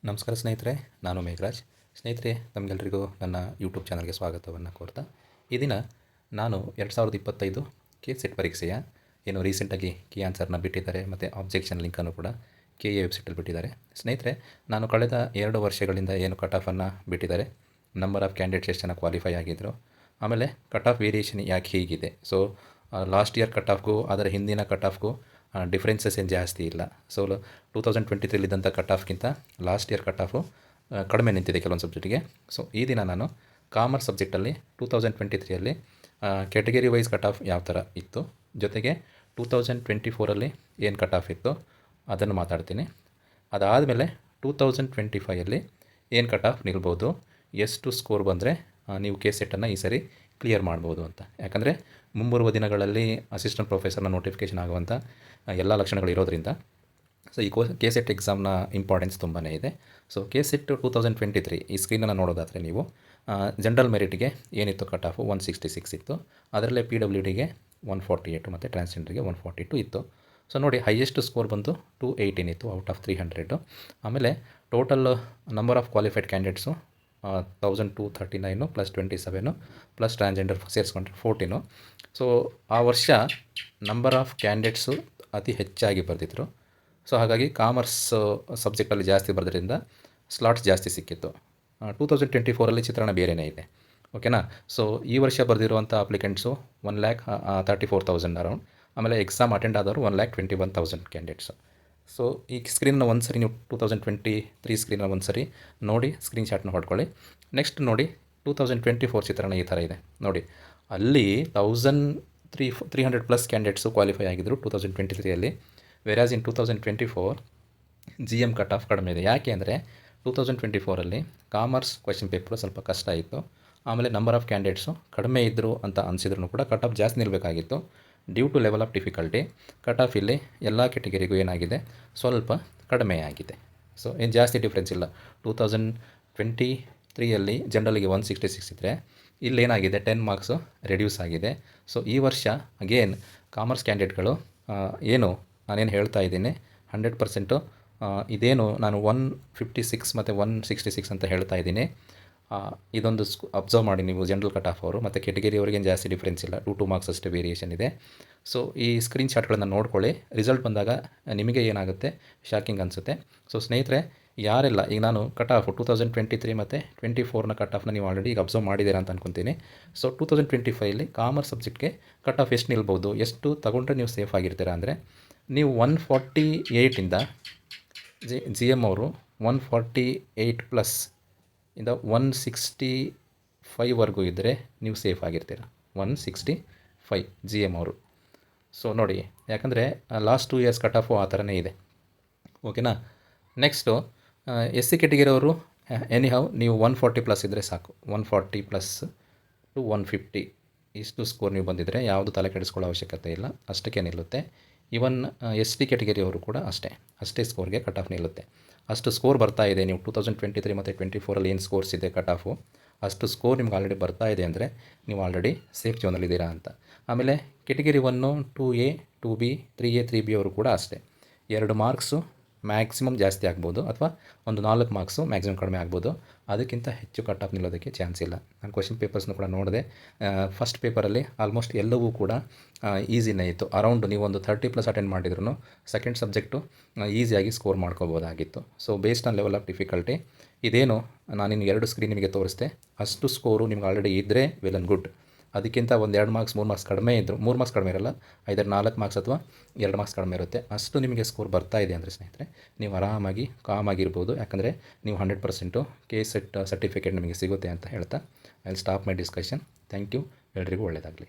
ನಮಸ್ಕಾರ ಸ್ನೇಹಿತರೆ, ನಾನು ಮೇಘರಾಜ್. ಸ್ನೇಹಿತರೆ, ತಮಗೆಲ್ಲರಿಗೂ ನನ್ನ ಯೂಟ್ಯೂಬ್ ಚಾನಲ್ಗೆ ಸ್ವಾಗತವನ್ನು ಕೋರ್ತಾ ಈ ದಿನ ನಾನು 2025 ಕೆ ಸೆಟ್ ಪರೀಕ್ಷೆಯ ಏನು ರೀಸೆಂಟಾಗಿ ಕೀ ಆನ್ಸರ್ನ ಬಿಟ್ಟಿದ್ದಾರೆ ಮತ್ತು ಆಬ್ಜೆಕ್ಷನ್ ಲಿಂಕನ್ನು ಕೂಡ ಕೆ ಎ ವೆಬ್ಸೈಟಲ್ಲಿ ಬಿಟ್ಟಿದ್ದಾರೆ. ಸ್ನೇಹಿತರೆ, ನಾನು ಕಳೆದ 2 ವರ್ಷಗಳಿಂದ ಏನು ಕಟ್ ಆಫನ್ನು ಬಿಟ್ಟಿದ್ದಾರೆ, ನಂಬರ್ ಆಫ್ ಕ್ಯಾಂಡಿಡೇಟ್ಸ್ ಎಷ್ಟು ಜನ ಕ್ವಾಲಿಫೈ ಆಗಿದ್ದರು, ಆಮೇಲೆ ಕಟ್ ಆಫ್ ವೇರಿಯೇಷನ್ ಯಾಕೆ ಹೀಗಿದೆ, ಸೊ ಲಾಸ್ಟ್ ಇಯರ್ ಕಟ್ ಆಫ್ಗೂ ಅದರ ಹಿಂದಿನ ಕಟ್ ಆಫ್ಗೂ ಡಿಫ್ರೆನ್ಸಸ್ ಏನು ಜಾಸ್ತಿ ಇಲ್ಲ. ಸೊ 2023 ಇದ್ದಂಥ ಕಟ್ ಆಫ್ಗಿಂತ ಲಾಸ್ಟ್ ಇಯರ್ ಕಟ್ ಆಫು ಕಡಿಮೆ ನಿಂತಿದೆ ಕೆಲವೊಂದು ಸಬ್ಜೆಕ್ಟಿಗೆ. ಸೊ ಈ ದಿನ ನಾನು ಕಾಮರ್ಸ್ ಸಬ್ಜೆಕ್ಟಲ್ಲಿ 2023ಯಲ್ಲಿ ಕ್ಯಾಟಗರಿ ವೈಸ್ ಕಟ್ ಆಫ್ ಯಾವ ಥರ ಇತ್ತು, ಜೊತೆಗೆ 2024ಅಲ್ಲಿ ಏನು ಕಟ್ ಆಫ್ ಇತ್ತು ಅದನ್ನು ಮಾತಾಡ್ತೀನಿ. ಅದಾದಮೇಲೆ 2025ಅಲ್ಲಿ ಏನು ಕಟ್ ಆಫ್ ನಿಲ್ಬೋದು, ಎಷ್ಟು ಸ್ಕೋರ್ ಬಂದರೆ ನೀವು ಕೆ ಸೆಟ್ಟನ್ನು ಈ ಸರಿ ಕ್ಲಿಯರ್ ಮಾಡ್ಬೋದು ಅಂತ. ಯಾಕಂದರೆ ಮುಂಬರುವ ದಿನಗಳಲ್ಲಿ ಅಸಿಸ್ಟೆಂಟ್ ಪ್ರೊಫೆಸರ್ನ ನೋಟಿಫಿಕೇಷನ್ ಆಗುವಂಥ ಎಲ್ಲ ಲಕ್ಷಣಗಳು ಇರೋದ್ರಿಂದ ಸೊ ಈ ಕೆ ಸೆಟ್ ಎಕ್ಸಾಮ್ನ ಇಂಪಾರ್ಟೆನ್ಸ್ ತುಂಬಾ ಇದೆ. ಸೊ ಕೆ ಸೆಟ್ 2023 ಈ ಸ್ಕ್ರೀನನ್ನು ನೋಡೋದಾದರೆ ನೀವು ಜನರಲ್ ಮೆರಿಟ್ಗೆ ಏನಿತ್ತು ಕಟ್ ಆಫು 166 ಇತ್ತು. ಅದರಲ್ಲೇ ಪಿ ಡಬ್ಲ್ಯೂ ಡಿಗೆ 148 ಮತ್ತು ಟ್ರಾನ್ಸ್ಜೆಂಡರ್ಗೆ 142 ಇತ್ತು. ಸೊ ನೋಡಿ, ಹೈಯೆಸ್ಟ್ ಸ್ಕೋರ್ ಬಂದು 218 ಇತ್ತು ಔಟ್ ಆಫ್ 300. ಆಮೇಲೆ total number of qualified candidates 1239 plus 27 plus transgender ಸೇರಿಸ್ಕೊಂಡ್ರೆ 14. ಸೊ ಆ ವರ್ಷ ನಂಬರ್ ಆಫ್ ಕ್ಯಾಂಡಿಡೇಟ್ಸು ಅತಿ ಹೆಚ್ಚಾಗಿ ಬರೆದಿದ್ರು. ಸೊ ಹಾಗಾಗಿ ಕಾಮರ್ಸ್ ಸಬ್ಜೆಕ್ಟಲ್ಲಿ ಜಾಸ್ತಿ ಬರೆದ್ರಿಂದ ಸ್ಲಾಟ್ಸ್ ಜಾಸ್ತಿ ಸಿಕ್ಕಿತ್ತು. 2024ಅಲ್ಲಿ ಚಿತ್ರಣ ಬೇರೆಯೇ ಇದೆ, ಓಕೆನಾ. ಸೊ ಈ ವರ್ಷ ಬರೆದಿರುವಂಥ ಅಪ್ಲಿಕೆಂಟ್ಸು 1,34,000 ಅರೌಂಡ್. ಆಮೇಲೆ ಎಕ್ಸಾಮ್ ಅಟೆಂಡ್ ಆದವರು 1,21,000 ಕ್ಯಾಂಡಿಡೇಟ್ಸು. ಸೊ ಈ ಸ್ಕ್ರೀನ್ನ ಒಂದು ಸರಿ ನೀವು 2023 ಸ್ಕ್ರೀನ್ನ ಒಂದು ಸರಿ ನೋಡಿ ಸ್ಕ್ರೀನ್ಶಾಟ್ನ ಹೊಡ್ಕೊಳ್ಳಿ. ನೆಕ್ಸ್ಟ್ ನೋಡಿ 2024 ಚಿತ್ರಣ ಈ ಥರ ಇದೆ ನೋಡಿ. ಅಲ್ಲಿ 1,300 ಪ್ಲಸ್ ಕ್ಯಾಂಡಿಡೇಟ್ಸು ಕ್ವಾಲಿಫೈ ಆಗಿದ್ದರು 2023ಅಲ್ಲಿ. ವೆರಾಸ್ ಇನ್ 2024 ಜಿ ಎಮ್ ಕಟ್ ಆಫ್ ಕಡಿಮೆ ಇದೆ. ಯಾಕೆ ಅಂದರೆ 2024ಅಲ್ಲಿ ಕಾಮರ್ಸ್ ಕ್ವೆಶ್ಚನ್ ಪೇಪರು ಸ್ವಲ್ಪ ಕಷ್ಟ ಇತ್ತು. ಆಮೇಲೆ ನಂಬರ್ ಆಫ್ ಕ್ಯಾಂಡಿಡೇಟ್ಸು ಕಡಿಮೆ ಇದ್ದರು ಅಂತ ಅನಿಸಿದ್ರು ಕೂಡ ಕಟ್ ಆಫ್ ಜಾಸ್ತಿ ನಿಲ್ಲಬೇಕಾಗಿತ್ತು. Due to level of difficulty cut off ಇಲ್ಲಿ ಎಲ್ಲ ಕೆಟಗರಿಗೂ ಏನಾಗಿದೆ, ಸ್ವಲ್ಪ ಕಡಿಮೆ ಆಗಿದೆ. ಸೊ ಏನು ಜಾಸ್ತಿ ಡಿಫ್ರೆನ್ಸ್ ಇಲ್ಲ. 2023ಅಲ್ಲಿ ಜನರಲಿಗೆ 166 ಇದ್ದರೆ ಇಲ್ಲೇನಾಗಿದೆ 10 ಮಾರ್ಕ್ಸು ರೆಡ್ಯೂಸ್ ಆಗಿದೆ. ಸೊ ಈ ವರ್ಷ ಅಗೇನ್ ಕಾಮರ್ಸ್ ಕ್ಯಾಂಡಿಡೇಟ್ಗಳು ಏನು ನಾನೇನು ಹೇಳ್ತಾ ಇದ್ದೀನಿ 100% ಇದೇನು ನಾನು 156 ಮತ್ತು 166 ಅಂತ ಹೇಳ್ತಾ ಇದ್ದೀನಿ, ಇದೊಂದು ಅಬ್ಸರ್ವ್ ಮಾಡಿ ನೀವು. ಜನರಲ್ ಕಟ್ ಆಫ್ ಅವರು ಮತ್ತು ಕೆಟಗರಿಯವರಿಗೇನು ಜಾಸ್ತಿ ಡಿಫ್ರೆನ್ಸ್ ಇಲ್ಲ, 2 ಮಾರ್ಕ್ಸ್ ಅಷ್ಟೇ ವೇರಿಯೇಷನ್ ಇದೆ. ಸೊ ಈ ಸ್ಕ್ರೀನ್ಶಾಟ್ಗಳನ್ನು ನೋಡ್ಕೊಳ್ಳಿ. ರಿಸಲ್ಟ್ ಬಂದಾಗ ನಿಮಗೆ ಏನಾಗುತ್ತೆ, ಶಾಕಿಂಗ್ ಅನಿಸುತ್ತೆ. ಸೊ ಸ್ನೇಹಿತರೆ, ಯಾರೆಲ್ಲ ಈಗ ನಾನು ಕಟ್ ಆಫ್ 2023 ಮತ್ತು 24ನ ಕಟ್ ಆಫ್ನ ನೀವು ಆಲ್ರೆಡಿ ಈಗ ಅಬ್ಸರ್ವ್ ಮಾಡಿದ್ದೀರಾ ಅಂತ ಅಂದ್ಕೊತೀನಿ. ಸೊ 2025ಅಲ್ಲಿ ಕಾಮರ್ಸ್ ಸಬ್ಜೆಕ್ಟ್ಗೆ ಕಟ್ ಆಫ್ ಎಷ್ಟು ನಿಲ್ಬೋದು, ಎಷ್ಟು ತಗೊಂಡ್ರೆ ನೀವು ಸೇಫ್ ಆಗಿರ್ತೀರಾ ಅಂದರೆ, ನೀವು 148ಇಂದ ಜಿ ಎಮ್ ಅವರು 148 ಪ್ಲಸ್ ಇಂದ 165ವರೆಗೂ ಇದ್ದರೆ ನೀವು ಸೇಫ್ ಆಗಿರ್ತೀರ. 165 ಜಿ ಎಮ್ ಅವರು. ಸೊ ನೋಡಿ, ಯಾಕಂದರೆ ಲಾಸ್ಟ್ 2 ಇಯರ್ಸ್ ಕಟ್ ಆಫು ಆ ಥರನೇ ಇದೆ, ಓಕೆನಾ. ನೆಕ್ಸ್ಟು ಎಸ್ ಸಿ ಕೆಟಗರಿಯವರು ಎನಿಹೌ ನೀವು 140 ಪ್ಲಸ್ ಇದ್ದರೆ ಸಾಕು. 140 ಪ್ಲಸ್ ಟು 150 ಇಷ್ಟು ಸ್ಕೋರ್ ನೀವು ಬಂದಿದ್ದರೆ ಯಾವುದು ತಲೆ ಕೆಡಿಸ್ಕೊಳ್ಳೋ ಅವಶ್ಯಕತೆ ಇಲ್ಲ, ಅಷ್ಟಕ್ಕೆ ನಿಲ್ಲುತ್ತೆ. ಈವನ್ ಎಸ್ ಟಿ ಕೆಟಗರಿಯವರು ಕೂಡ ಅಷ್ಟೇ ಸ್ಕೋರ್ಗೆ ಕಟ್ ಆಫ್ ನಿಲ್ಲುತ್ತೆ. ಅಷ್ಟು ಸ್ಕೋರ್ ಬರ್ತಾ ಇದೆ. ನೀವು 2023 ಮತ್ತು 24ಅಲ್ಲಿ ಏನು ಸ್ಕೋರ್ಸ್ ಇದೆ ಕಟ್ ಆಫು, ಅಷ್ಟು ಸ್ಕೋರ್ ನಿಮ್ಗೆ ಆಲ್ರೆಡಿ ಬರ್ತಾ ಇದೆ ಅಂದರೆ ನೀವು ಆಲ್ರೆಡಿ ಸೇಫ್ ಝೋನಲ್ಲಿದ್ದೀರಾ ಅಂತ. ಆಮೇಲೆ category 1, 2A, 2B, 3A, 3B ಅವರು ಕೂಡ ಅಷ್ಟೇ. 2 ಮಾರ್ಕ್ಸು ಮ್ಯಾಕ್ಸಿಮಮ್ ಜಾಸ್ತಿ ಆಗ್ಬೋದು, ಅಥವಾ ಒಂದು 4 ಮಾರ್ಕ್ಸು ಮ್ಯಾಕ್ಸಿಮಮ್ ಕಡಿಮೆ ಆಗ್ಬೋದು. ಅದಕ್ಕಿಂತ ಹೆಚ್ಚು ಕಟ್ ಆಫ್ ನಿಲ್ಲೋದಕ್ಕೆ ಚಾನ್ಸ್ ಇಲ್ಲ. ನಾನು ಕ್ವೆಶ್ಚನ್ ಪೇಪರ್ಸ್ನು ಕೂಡ ನೋಡಿದೆ. ಫಸ್ಟ್ ಪೇಪರಲ್ಲಿ ಆಲ್ಮೋಸ್ಟ್ ಎಲ್ಲವೂ ಕೂಡ ಈಸಿನೇ ಇತ್ತು. ಅರೌಂಡ್ ನೀವು ಒಂದು 30+ ಅಟೆಂಡ್ ಮಾಡಿದ್ರು ಸೆಕೆಂಡ್ ಸಬ್ಜೆಕ್ಟು ಈಸಿಯಾಗಿ ಸ್ಕೋರ್ ಮಾಡ್ಕೋಬೋದಾಗಿತ್ತು. So based on level of difficulty ಇದೇನು ನಾನಿನ್ನು 2 ಸ್ಕ್ರೀನ್ ನಿಮಗೆ ತೋರಿಸ್ದೆ, ಅಷ್ಟು ಸ್ಕೋರು ನಿಮ್ಗೆ ಆಲ್ರೆಡಿ ಇದ್ದರೆ ವೆಲ್ ಆ್ಯಂಡ್ ಗುಡ್. ಅದಕ್ಕಿಂತ ಒಂದು 2 ಮಾರ್ಕ್ಸ್ 3 ಮಾರ್ಕ್ಸ್ ಕಡಿಮೆ ಇದ್ದರು, 3 ಮಾರ್ಕ್ಸ್ ಕಡಿಮೆ ಇರಲ್ಲ, ಐದಾರು 4 ಮಾರ್ಕ್ಸ್ ಅಥವಾ 2 ಮಾರ್ಕ್ಸ್ ಕಡಿಮೆ ಇರುತ್ತೆ. ಅಷ್ಟು ನಿಮಗೆ ಸ್ಕೋರ್ ಬರ್ತಾ ಇದೆ ಅಂದರೆ ಸ್ನೇಹಿತರೆ ನೀವು ಆರಾಮಾಗಿ ಕಾಮಾಗಿರ್ಬೋದು. ಯಾಕಂದರೆ ನೀವು 100% ಕೆ ಸೆಟ್ ಸರ್ಟಿಫಿಕೇಟ್ ನಿಮಗೆ ಸಿಗುತ್ತೆ ಅಂತ ಹೇಳ್ತಾ I will stop my discussion. Thank you. ಎಲ್ರಿಗೂ ಒಳ್ಳೆಯದಾಗಲಿ.